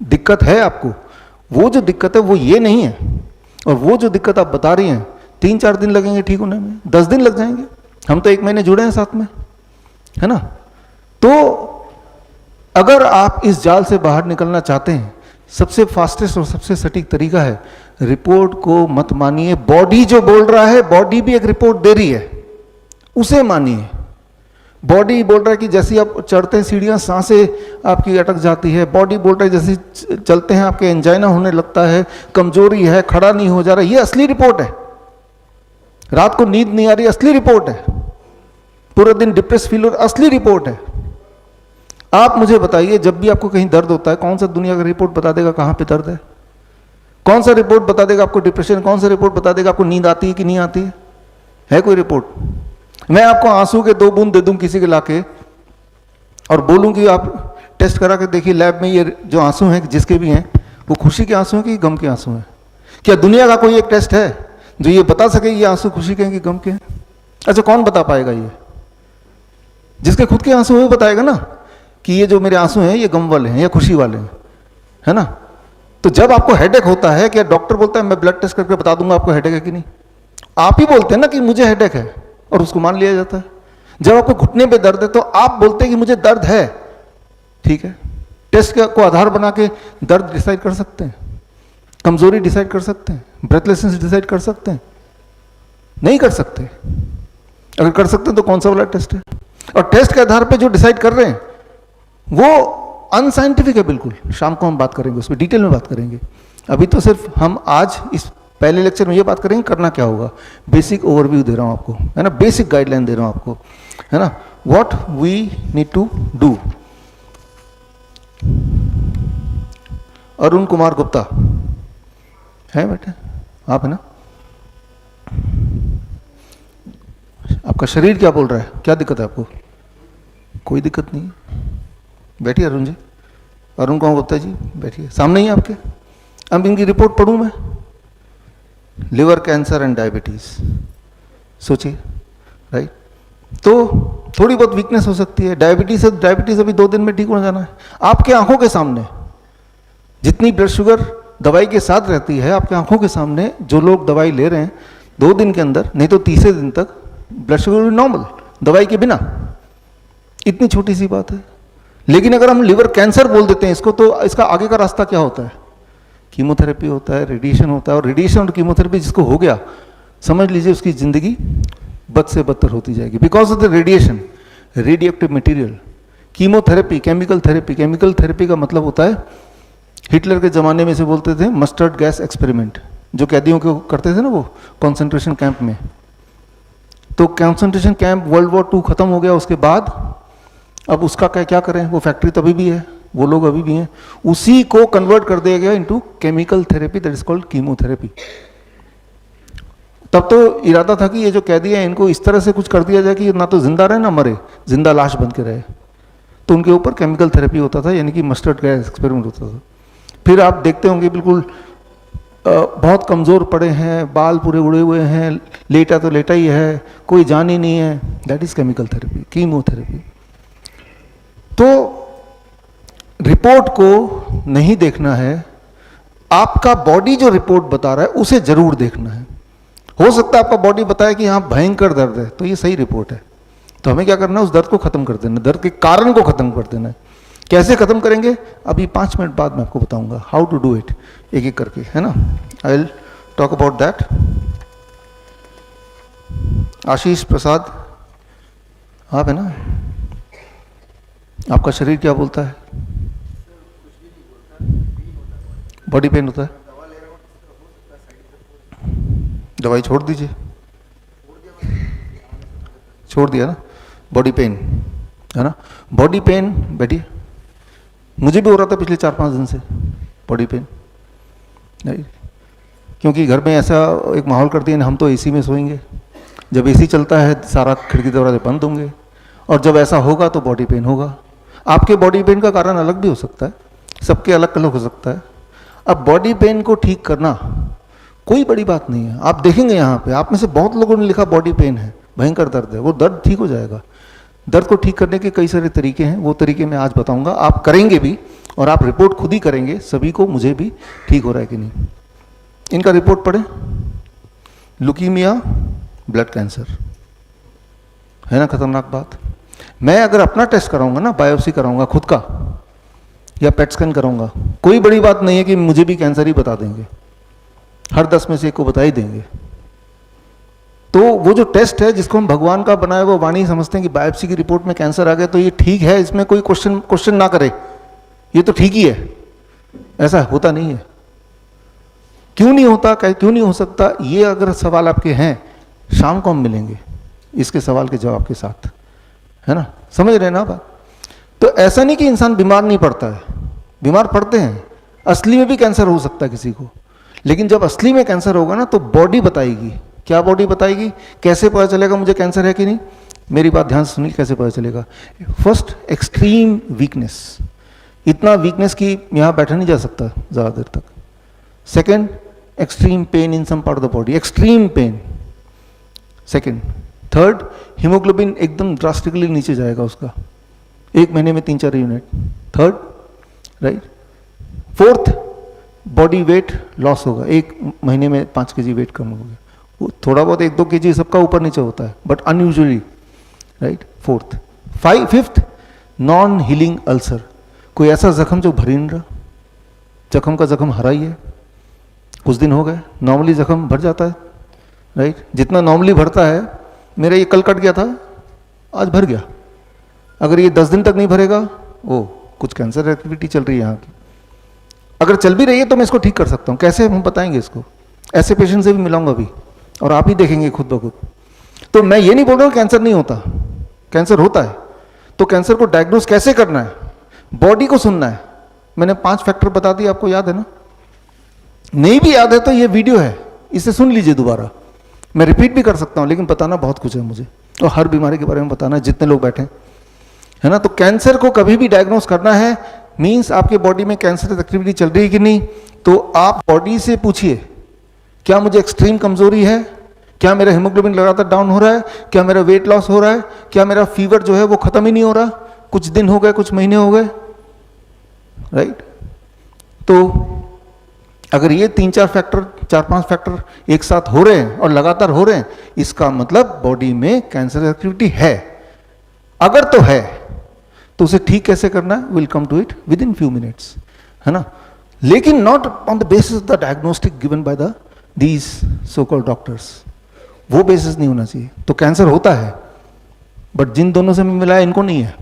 दिक्कत है आपको, वो जो दिक्कत है वो ये नहीं है, और वो जो दिक्कत आप बता रही हैं 3-4 दिन लगेंगे ठीक होने में, 10 दिन लग जाएंगे। हम तो 1 महीने जुड़े हैं साथ में, है ना। तो अगर आप इस जाल से बाहर निकलना चाहते हैं, सबसे फास्टेस्ट और सबसे सटीक तरीका है, रिपोर्ट को मत मानिए। बॉडी जो बोल रहा है, बॉडी भी एक रिपोर्ट दे रही है, उसे मानिए। बॉडी बोल रहा है कि जैसे आप चढ़ते हैं सीढ़ियां सांसें आपकी अटक जाती है, बॉडी बोल रहा है जैसे चलते हैं आपके एंजाइना होने लगता है, कमजोरी है, खड़ा नहीं हो जा रहा, ये असली रिपोर्ट है। रात को नींद नहीं आ रही, असली रिपोर्ट है। पूरा दिन डिप्रेस फील हो रहा, असली रिपोर्ट है। आप मुझे बताइए, जब भी आपको कहीं दर्द होता है, कौन सा दुनिया का रिपोर्ट बता देगा कहां पे दर्द है? कौन सा रिपोर्ट बता देगा आपको डिप्रेशन? कौन सा रिपोर्ट बता देगा आपको नींद आती है कि नहीं आती है कोई रिपोर्ट? मैं आपको आंसू के 2 बूंद दे दूं किसी के लाके और बोलूं कि आप टेस्ट करा के देखिए लैब में, ये जो आंसू हैं जिसके भी हैं, वो खुशी के आंसू हैं कि गम के आंसू हैं? क्या दुनिया का कोई एक टेस्ट है जो ये बता सके ये आंसू खुशी के हैं कि गम के हैं? अच्छा, कौन बता पाएगा? ये जिसके खुद के आंसू वो बताएगा ना कि ये जो मेरे आंसू हैं ये गम वाले हैं या खुशी वाले हैं, है ना। तो जब आपको हेडेक होता है, क्या डॉक्टर बोलता है मैं ब्लड टेस्ट करके बता दूंगा आपको हेडेक है कि नहीं? आप ही बोलते हैं ना कि मुझे हेडेक है, और उसको मान लिया जाता है। जब आपको घुटने पे दर्द है तो आप बोलते हैं कि मुझे दर्द है, ठीक है। टेस्ट को आधार बना के दर्द डिसाइड कर सकते हैं, कमजोरी डिसाइड कर सकते हैं, ब्रेथलेसनेस डिसाइड कर सकते हैं? नहीं कर सकते। अगर कर सकते हैं तो कौन सा वाला टेस्ट है? और टेस्ट के आधार पे जो डिसाइड कर रहे हैं वो अनसाइंटिफिक है बिल्कुल। शाम को हम बात करेंगे, उस पर डिटेल में बात करेंगे। अभी तो सिर्फ हम आज इस पहले लेक्चर में ये बात करेंगे करना क्या होगा। बेसिक ओवरव्यू दे रहा हूं आपको, है ना, बेसिक गाइडलाइन दे रहा हूं आपको, है ना, what we need to do. Arun Kumar Gupta है बेटे, आप है ना? आपका शरीर क्या बोल रहा है? क्या दिक्कत है आपको? कोई दिक्कत नहीं है, बैठिए अरुण जी। अरुण कौन गुप्ता जी, बैठिए, सामने ही आपके। अब इनकी रिपोर्ट पढ़ूं मैं, लिवर कैंसर एंड डायबिटीज, सोचिए, राइट। तो थोड़ी बहुत वीकनेस हो सकती है। डायबिटीज अभी 2 दिन में ठीक हो जाना है। आपके आंखों के सामने जितनी ब्लड शुगर दवाई के साथ रहती है, आपके आंखों के सामने जो लोग दवाई ले रहे हैं 2 दिन के अंदर, नहीं तो तीसरे दिन तक ब्लड शुगर नॉर्मल, दवाई के बिना। इतनी छोटी सी बात है। लेकिन अगर हम लिवर कैंसर बोल देते हैं इसको, तो इसका आगे का रास्ता क्या होता है? कीमोथेरेपी होता है, रेडिएशन होता है। और रेडिएशन और कीमोथेरेपी जिसको हो गया, समझ लीजिए उसकी जिंदगी बद से बदतर होती जाएगी, because of the radiation, radioactive material. Chemotherapy, chemical therapy, chemical therapy का मतलब होता है, हिटलर के ज़माने में से बोलते थे मस्टर्ड गैस एक्सपेरिमेंट, जो कैदियों को करते थे ना वो कॉन्सेंट्रेशन कैंप में। तो कॉन्सेंट्रेशन कैंप वर्ल्ड वॉर 2 खत्म हो गया, उसके बाद अब उसका क्या करें? वो फैक्ट्री तो अभी भी है, वो लोग अभी भी हैं, उसी को कन्वर्ट कर दिया गया into chemical therapy, that is called chemotherapy. तब तो इरादा था कि ये जो कैदी हैं इनको इस तरह से कुछ कर दिया जाए कि ना तो जिंदा रहे ना मरे, जिंदा लाश बन के रहे। तो उनके ऊपर केमिकल थेरेपी होता था, यानी कि मस्टर्ड गैस एक्सपेरिमेंट होता था। फिर आप देखते होंगे बिल्कुल बहुत कमज़ोर पड़े हैं, बाल पूरे उड़े हुए हैं, लेटा तो लेटा ही है, कोई जान ही नहीं है, that is chemical therapy, chemotherapy. तो रिपोर्ट को नहीं देखना है, आपका बॉडी जो रिपोर्ट बता रहा है उसे जरूर देखना है। हो सकता है आपका बॉडी बताए कि हाँ भयंकर दर्द है, तो ये सही रिपोर्ट है। तो हमें क्या करना है? उस दर्द को खत्म कर देना, दर्द के कारण को खत्म कर देना है। कैसे खत्म करेंगे? अभी 5 मिनट बाद मैं आपको बताऊंगा हाउ टू डू इट, एक एक करके, है ना। I will talk about that. Ashish Prasad, आप है ना? आपका शरीर क्या बोलता है? बॉडी पेन होता है, दवाई छोड़ दीजिए। छोड़ दिया ना? बॉडी पेन, है ना? बॉडी पेन, बैठिए, मुझे भी हो रहा था पिछले 4-5 दिन से बॉडी पेन, नहीं, क्योंकि घर में ऐसा एक माहौल कर दिया, हम तो एसी में सोएंगे, जब एसी चलता है सारा खिड़की दरवाजे बंद होंगे, और जब ऐसा होगा तो बॉडी पेन होगा। आपके बॉडी पेन का कारण अलग भी हो सकता है, सबके अलग अलग हो सकता है। अब बॉडी पेन को ठीक करना कोई बड़ी बात नहीं है। आप देखेंगे यहाँ पे आप में से बहुत लोगों ने लिखा बॉडी पेन है, भयंकर दर्द है, वो दर्द ठीक हो जाएगा। दर्द को ठीक करने के कई सारे तरीके हैं, वो तरीके मैं आज बताऊंगा, आप करेंगे भी और आप रिपोर्ट खुद ही करेंगे सभी को, मुझे भी, ठीक हो रहा है कि नहीं। इनका रिपोर्ट पढ़े, लुकीमिया, ब्लड कैंसर, है ना खतरनाक बात। मैं अगर अपना टेस्ट कराऊंगा ना, बायोप्सी कराऊंगा खुद का या पेट स्कैन कराऊंगा, कोई बड़ी बात नहीं है कि मुझे भी कैंसर ही बता देंगे, हर 10 में से एक को बता ही देंगे। तो वो जो टेस्ट है जिसको हम भगवान का बनाया वो वाणी समझते हैं कि बायोप्सी की रिपोर्ट में कैंसर आ गया तो ये ठीक है, इसमें कोई क्वेश्चन ना करे, ये तो ठीक ही है, ऐसा होता नहीं है। क्यों नहीं होता, क्यों नहीं हो सकता, ये अगर सवाल आपके हैं, शाम को हम मिलेंगे इसके सवाल के जवाब के साथ, है ना, समझ रहे हैं ना बात। तो ऐसा नहीं कि इंसान बीमार नहीं पड़ता है, बीमार पड़ते हैं, असली में भी कैंसर हो सकता है किसी को, लेकिन जब असली में कैंसर होगा ना तो बॉडी बताएगी। क्या बॉडी बताएगी, कैसे पता चलेगा मुझे कैंसर है कि नहीं, मेरी बात ध्यान से सुनिए, कैसे पता चलेगा। फर्स्ट, एक्सट्रीम वीकनेस, इतना वीकनेस कि यहाँ बैठा नहीं जा सकता ज़्यादा देर तक। Second, extreme pain in some part of the body, extreme pain. Second, third, haemoglobin एकदम ड्रास्टिकली नीचे जाएगा उसका, 1 महीने में 3-4 unit. Third, right. Fourth, body weight loss होगा, 1 महीने में 5 kg वेट कम हो गया, वो थोड़ा बहुत 1-2 kg सबका ऊपर नीचे होता है but unusually, right. Fourth, fifth, non healing ulcer, कोई ऐसा जख्म जो भर ही नहीं रहा, जख्म का जख्म हरा ही है, कुछ दिन हो गए, नॉर्मली जख्म भर जाता है, राइट, जितना नॉर्मली भरता है, मेरा ये कल कट गया था, आज भर गया, अगर ये 10 दिन तक नहीं भरेगा, ओ कुछ कैंसर एक्टिविटी चल रही है यहाँ की, अगर चल भी रही है तो मैं इसको ठीक कर सकता हूँ, कैसे हम बताएंगे इसको, ऐसे पेशेंट से भी मिलाऊंगा अभी और आप ही देखेंगे खुद ब खुद। तो मैं ये नहीं बोल रहा हूँ कैंसर नहीं होता, कैंसर होता है, तो कैंसर को डायग्नोस कैसे करना है, बॉडी को सुनना है। मैंने 5 फैक्टर बता दिए, आपको याद है ना, नहीं भी याद है तो ये वीडियो है, इसे सुन लीजिए दोबारा, मैं रिपीट भी कर सकता हूँ, लेकिन बताना बहुत कुछ है मुझे, और हर बीमारी के बारे में बताना है जितने लोग बैठे, है ना। तो कैंसर को कभी भी डायग्नोस करना है, मीन्स आपके बॉडी में कैंसर एक्टिविटी चल रही है कि नहीं, तो आप बॉडी से पूछिए, क्या मुझे एक्सट्रीम कमजोरी है, क्या मेरा हीमोग्लोबिन लगातार डाउन हो रहा है, क्या मेरा वेट लॉस हो रहा है, क्या मेरा फीवर जो है वो खत्म ही नहीं हो रहा, कुछ दिन हो गए, कुछ महीने हो गए, राइट। तो अगर ये 3-4 फैक्टर, 4-5 फैक्टर एक साथ हो रहे हैं और लगातार हो रहे हैं, इसका मतलब बॉडी में कैंसर एक्टिविटी है। अगर तो है तो उसे ठीक कैसे करना है, will come to it with in few minutes, है ना, लेकिन not on the basis of the diagnostic given by the these so called doctors, वो बेसिस नहीं होना चाहिए। तो कैंसर होता है बट जिन दोनों से मैं मिला है इनको नहीं है,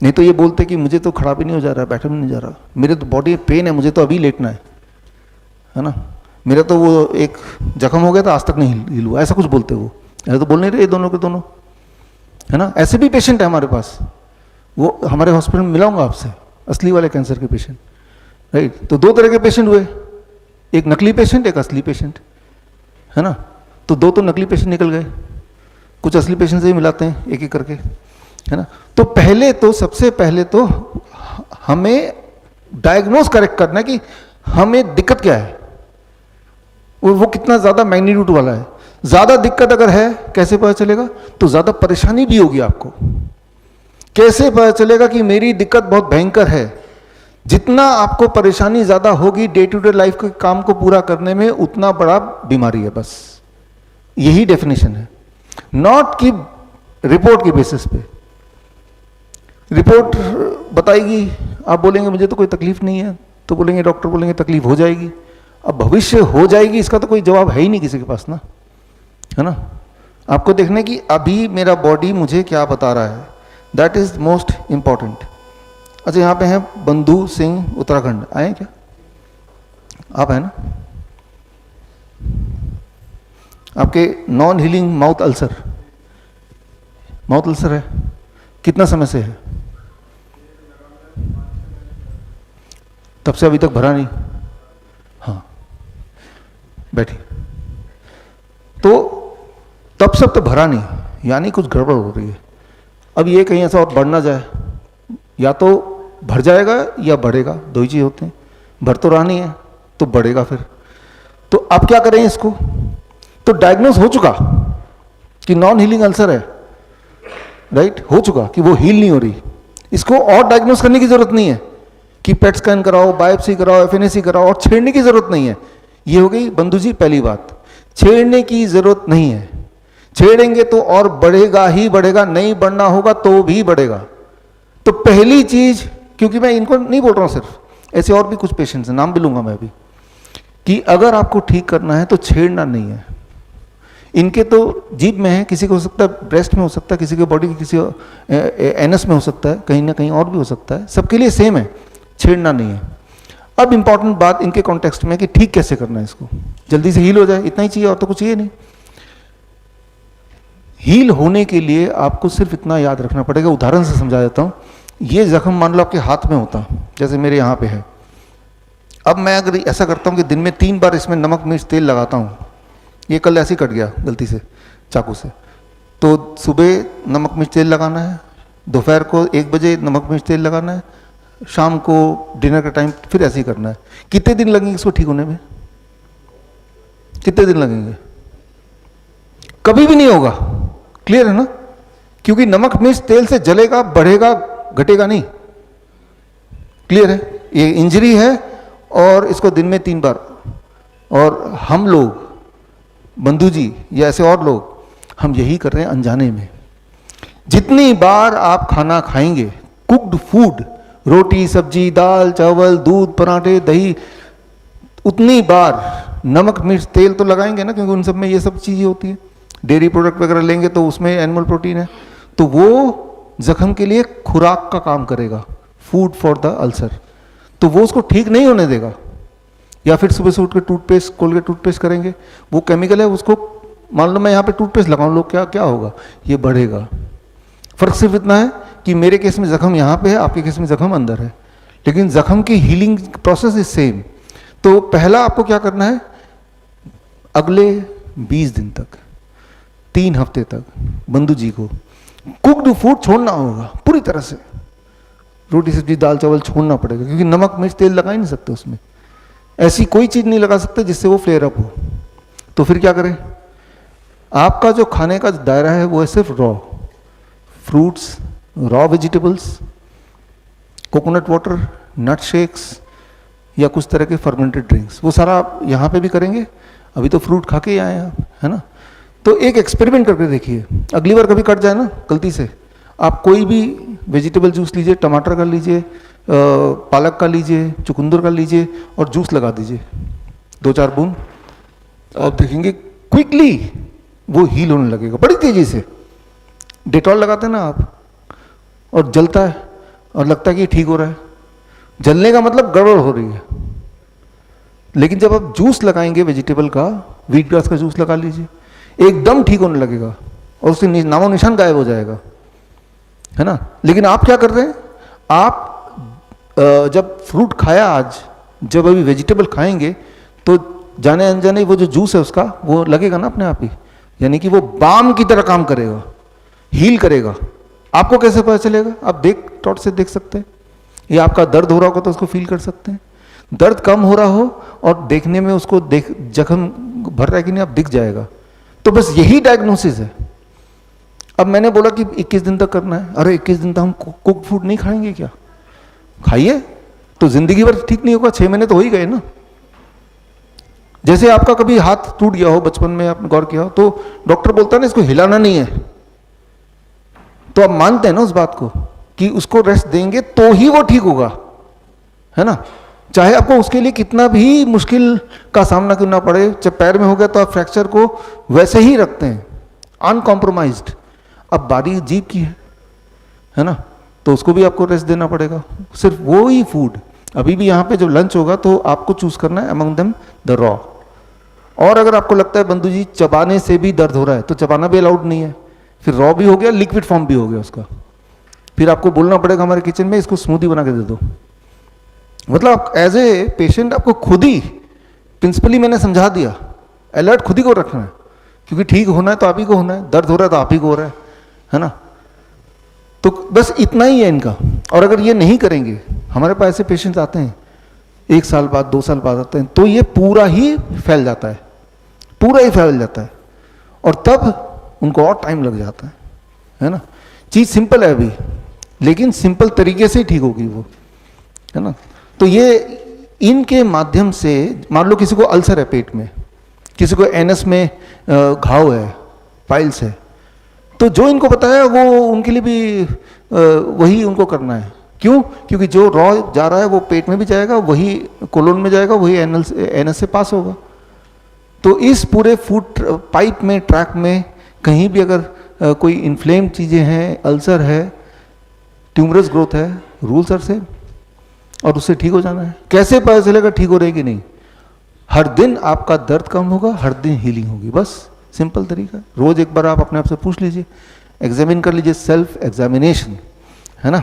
नहीं तो ये बोलते कि मुझे तो खड़ा भी नहीं हो जा रहा, बैठा भी नहीं जा रहा, मेरे तो बॉडी में पेन है, मुझे तो अभी लेटना है ना, मेरा तो वो एक जख्म हो गया था आज तक नहीं हिल हुआ, ऐसा कुछ बोलते वो, ऐसा तो बोल नहीं रहे दोनों के दोनों, है ना। ऐसे भी पेशेंट है हमारे पास, वो हमारे हॉस्पिटल में मिलाऊंगा आपसे, असली वाले कैंसर के पेशेंट, राइट। तो 2 तरह के पेशेंट हुए, एक नकली पेशेंट, एक असली पेशेंट, है ना। तो 2 तो नकली पेशेंट निकल गए, कुछ असली पेशेंट से ही मिलाते हैं एक एक करके, है ना। तो पहले तो, सबसे पहले तो हमें डायग्नोस करेक्ट करना है कि हमें दिक्कत क्या है, वो कितना ज्यादा मैग्नीट्यूड वाला है। ज्यादा दिक्कत अगर है कैसे पता चलेगा, तो ज्यादा परेशानी भी होगी आपको, कैसे पता चलेगा कि मेरी दिक्कत बहुत भयंकर है, जितना आपको परेशानी ज्यादा होगी डे टू डे लाइफ के काम को पूरा करने में, उतना बड़ा बीमारी है, बस यही डेफिनेशन है। नॉट कि रिपोर्ट के बेसिस पे, रिपोर्ट बताएगी, आप बोलेंगे मुझे तो कोई तकलीफ नहीं है, तो बोलेंगे डॉक्टर बोलेंगे तकलीफ हो जाएगी, अब भविष्य हो जाएगी इसका तो कोई जवाब है ही नहीं किसी के पास ना, है ना। आपको देखने की अभी मेरा बॉडी मुझे क्या बता रहा है, दैट इज मोस्ट इंपॉर्टेंट। अच्छा, यहाँ पे हैं बंधु सिंह, उत्तराखंड, आए क्या आप, है ना। आपके non healing mouth ulcer, mouth ulcer है, कितना समय से है, तब से अभी तक भरा नहीं, हाँ बैठिए। तो तब से अब तक भरा नहीं, यानी कुछ गड़बड़ हो रही है। अब ये कहीं ऐसा और बढ़ ना जाए, या तो भर जाएगा या बढ़ेगा, 2 ही चीज होते हैं, भर तो रहा नहीं है तो बढ़ेगा फिर। तो अब क्या करें इसको, तो डायग्नोस हो चुका कि नॉन हीलिंग अल्सर है, राइट, हो चुका कि वो हील नहीं हो रही, इसको और डायग्नोस करने की जरूरत नहीं है, कि पेट स्कैन कराओ, बायोप्सी कराओ, एफएनएसी कराओ, और छेड़ने की जरूरत नहीं है। ये हो गई बंधु जी पहली बात, छेड़ने की जरूरत नहीं है। छेड़ेंगे तो और बढ़ेगा ही बढ़ेगा, नहीं बढ़ना होगा तो भी बढ़ेगा। तो पहली चीज, क्योंकि मैं इनको नहीं बोल रहा हूं सिर्फ, ऐसे और भी कुछ पेशेंट्स हैं, नाम भी लूंगा मैं अभी, कि अगर आपको ठीक करना है तो छेड़ना नहीं है। इनके तो जीभ में है, किसी को हो सकता है ब्रेस्ट में हो सकता है, किसी के बॉडी के किसी एनस में हो सकता है, कहीं ना कहीं और भी हो सकता है, सबके लिए सेम है, छेड़ना नहीं है। अब इंपॉर्टेंट बात इनके कॉन्टेक्स्ट में कि ठीक कैसे करना है इसको, जल्दी से हील हो जाए, इतना ही चाहिए और तो कुछ चाहिए नहीं। हील होने के लिए आपको सिर्फ इतना याद रखना पड़ेगा, उदाहरण से समझा देता हूं। ये जख्म मान लो आपके हाथ में होता, जैसे मेरे यहाँ पे है। अब मैं अगर ऐसा करता हूँ कि दिन में 3 बार इसमें नमक मिर्च तेल लगाता हूँ, ये कल ऐसे ही कट गया गलती से चाकू से, तो सुबह नमक मिर्च तेल लगाना है, दोपहर को 1 बजे नमक मिर्च तेल लगाना है, शाम को डिनर का टाइम फिर ऐसे ही करना है। कितने दिन लगेंगे इसको ठीक होने में? कितने दिन लगेंगे? कभी भी नहीं होगा। क्लियर है ना? क्योंकि नमक मिर्च तेल से जलेगा, बढ़ेगा, घटेगा नहीं। क्लियर है? ये इंजरी है और इसको दिन में 3 बार। और हम लोग, बंधु जी या ऐसे और लोग, हम यही कर रहे हैं अनजाने में। जितनी बार आप खाना खाएंगे, कुक्ड फूड, रोटी सब्जी दाल चावल दूध पराठे दही, उतनी बार नमक मिर्च तेल तो लगाएंगे ना, क्योंकि उन सब में ये सब चीज़ें होती है। डेयरी प्रोडक्ट वगैरह लेंगे तो उसमें एनिमल प्रोटीन है, तो वो जख्म के लिए खुराक का काम करेगा, फूड फॉर द अल्सर। तो वो उसको ठीक नहीं होने देगा। या फिर सुबह से उठ के टूथपेस्ट, कोलगेट टूथपेस्ट करेंगे, वो केमिकल है, उसको मान लो मैं यहाँ पे टूथपेस्ट लगाऊं, लोग क्या क्या होगा, ये बढ़ेगा। फर्क सिर्फ इतना है कि मेरे केस में जख्म यहाँ पे है, आपके केस में जख्म अंदर है, लेकिन जख्म की हीलिंग प्रोसेस इज सेम। तो पहला आपको क्या करना है, अगले 20 दिन तक, 3 हफ्ते तक बंधु जी को कुक्ड फूड छोड़ना होगा पूरी तरह से। रोटी सब्जी दाल चावल छोड़ना पड़ेगा, क्योंकि नमक मिर्च तेल लगा ही नहीं सकते उसमें। ऐसी कोई चीज नहीं लगा सकते जिससे वो फ्लेयर अप हो। तो फिर क्या करें? आपका जो खाने का दायरा है वो है सिर्फ raw fruits, raw vegetables, coconut water, nut shakes या कुछ तरह के फर्मेंटेड ड्रिंक्स। वो सारा आप यहाँ पे भी करेंगे। अभी तो फ्रूट खा के ही आए आप, है ना? तो एक एक्सपेरिमेंट करके देखिए, अगली बार कभी कट जाए ना गलती से, आप कोई भी वेजिटेबल जूस लीजिए, टमाटर का लीजिए, पालक का लीजिए, चुकंदर का लीजिए और जूस लगा दीजिए 2-4 बूंद। आप देखेंगे क्विकली वो हील होने लगेगा बड़ी तेजी से। डेटॉल लगाते हैं ना आप, और जलता है और लगता है कि ठीक हो रहा है। जलने का मतलब गड़बड़ हो रही है। लेकिन जब आप जूस लगाएंगे वेजिटेबल का, व्हीट ग्रास का जूस लगा लीजिए, एकदम ठीक होने लगेगा और उससे नामो निशान गायब हो जाएगा, है ना? लेकिन आप क्या कर रहे हैं, आप जब फ्रूट खाया आज, जब अभी वेजिटेबल खाएंगे तो जाने अनजाने वो जो जूस है उसका वो लगेगा ना अपने आप ही, यानी कि वो बाम की तरह काम करेगा, हील करेगा। आपको कैसे पता चलेगा? आप टॉट से देख सकते हैं, या आपका दर्द हो रहा होगा तो उसको फील कर सकते हैं। दर्द कम हो रहा हो और देखने में उसको जख्म भर रहा है कि नहीं, आप दिख जाएगा। तो बस यही डायग्नोसिस है। अब मैंने बोला कि 21 दिन तक करना है। अरे 21 दिन तक हम कुक फूड नहीं खाएंगे क्या? खाइए, तो जिंदगी भर ठीक नहीं होगा, 6 महीने तो हो ही गए ना। जैसे आपका कभी हाथ टूट गया हो बचपन में, आपने गौर किया हो, तो डॉक्टर बोलता है ना इसको हिलाना नहीं है, तो आप मानते हैं ना उस बात को कि उसको रेस्ट देंगे तो ही वो ठीक होगा, है ना? चाहे आपको उसके लिए कितना भी मुश्किल का सामना करना पड़े। चाहे पैर में हो गया तो आप फ्रैक्चर को वैसे ही रखते हैं, अनकॉम्प्रोमाइज्ड। अब बारी जीभ की है ना, तो उसको भी आपको रेस्ट देना पड़ेगा। सिर्फ वो ही फूड अभी भी यहाँ पे जब लंच होगा तो आपको चूज करना है अमंग देम द रॉ। और अगर आपको लगता है बंधु जी चबाने से भी दर्द हो रहा है तो चबाना भी अलाउड नहीं है, फिर रॉ भी हो गया, लिक्विड फॉर्म भी हो गया उसका। फिर आपको बोलना पड़ेगा हमारे किचन में इसको स्मूदी बना के दे दो। मतलब आप एज ए पेशेंट आपको खुद ही प्रिंसिपली मैंने समझा दिया, अलर्ट खुद ही को रखना है, क्योंकि ठीक होना है तो आप ही को होना है, दर्द हो रहा है तो आप ही को हो रहा है ना? तो बस इतना ही है इनका। और अगर ये नहीं करेंगे, हमारे पास ऐसे पेशेंट्स आते हैं 1 साल बाद 2 साल बाद आते हैं, तो ये पूरा ही फैल जाता है, पूरा ही फैल जाता है, और तब उनको और टाइम लग जाता है ना? चीज़ सिंपल है अभी, लेकिन सिंपल तरीके से ही ठीक होगी वो, है ना? तो ये इनके माध्यम से, मान लो किसी को अल्सर है पेट में, किसी को एनस में घाव है, पाइल्स है, तो जो इनको बताया वो उनके लिए भी वही उनको करना है। क्यों? क्योंकि जो रॉ जा रहा है वो पेट में भी जाएगा, वही कोलोन में जाएगा, वही एनस से पास होगा। तो इस पूरे फूड पाइप में, ट्रैक में कहीं भी अगर कोई इन्फ्लेम्ड चीज़ें हैं, अल्सर है, ट्यूमरस ग्रोथ है, रूल सर से, और उससे ठीक हो जाना है। कैसे पता चलेगा ठीक हो रहेगी? नहीं, हर दिन आपका दर्द कम होगा, हर दिन हीलिंग होगी, बस सिंपल तरीका। रोज एक बार आप अपने आप से पूछ लीजिए, एग्जामिन कर लीजिए, सेल्फ एग्जामिनेशन, है ना।